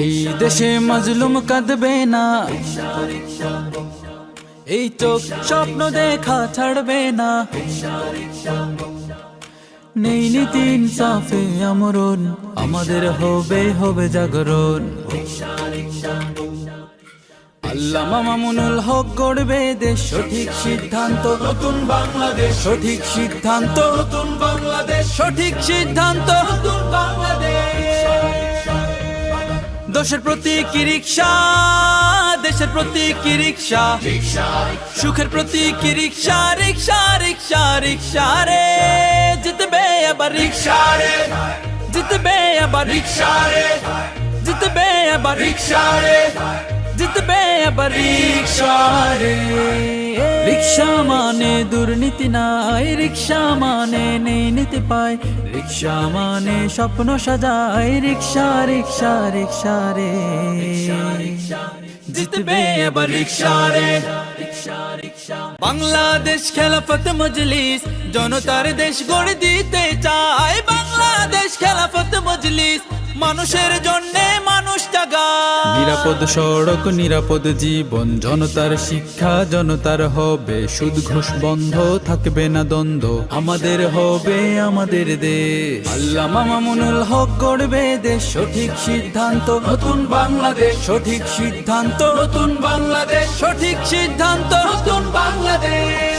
এই দেশে মাজলুম কাঁদবে না, এই চোখ স্বপ্ন দেখা ছাড়বে না। নেই নীতি ইনসাফে আমরণ, আমাদের হবে হবে জাগরণ। আল্লামা মামুনুল হক গড়বে দেশ, সঠিক সিদ্ধান্ত নতুন বাংলাদেশ, সঠিক সিদ্ধান্ত নতুন বাংলাদেশ, সঠিক সিদ্ধান্ত নতুন বাংলাদেশ। দেশের প্রতীক রিকশা, দেশের প্রতীক রিকশা, সুখের প্রতীক রিকশা, রিকশা রিকশা রিকশা রে জিতবে আবার রিকশা রে, জিতবে আবার রিকশা রে, জিতবে আবার রিকশা রে, জিতবে আবার রিকশা রে। রিকশা মানে দুর্নীতি নাই, রিকশা মানে নেই নীতি পায়, রিকশা মানে স্বপ্ন সাজায়, রিকশা রিকশা রিকশা রে জিতবে আবার রিকশা রে। বাংলাদেশ খেলাফত মজলিস জনতার দেশ গড়ে দিতে চায়, বাংলাদেশ খেলাফত মজলিস মানুষের জন্য মানুষ জাগায়। নিরাপদ সড়ক নিরাপদ জীবন, জনতার শিক্ষা জনতার হবে, সুদ ঘুষ বন্ধ থাকবে না দ্বন্দ্ব, আমাদের হবে আমাদের দেশ। আল্লামা মামুনুল হক গড়বে দেশ, সঠিক সিদ্ধান্ত নতুন বাংলাদেশ, সঠিক সিদ্ধান্ত নতুন বাংলাদেশ, সঠিক সিদ্ধান্ত নতুন বাংলাদেশ।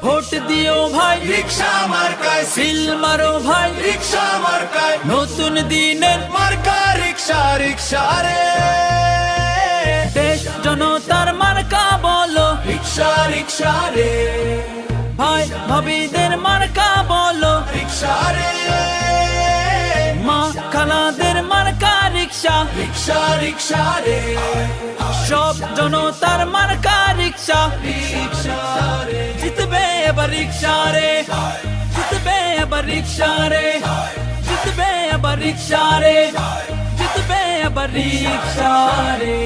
ভোট দিও ভাই রিকশা মার্কায়, সিল মারো ভাই রিকশা মার্কায়, নতুন দিনের মার্কা রিকশা রিকশা রে, দেশ জনতার মার্কা বলো, রিকশা রিকশা রে, ভাই ভাবিদের মার্কা বলো, রিকশা রে, মা খালাদের মার্কা রিকশা, রিকশা রিকশা রে, সব জনতার মার্কা রিকশা, রিকশা রে, জিতবে এবার রিকশা রে, জিতবে এবার রিকশা রে, জিতবে এবার রিকশা রে, জিতবে এবার রিকশা রে।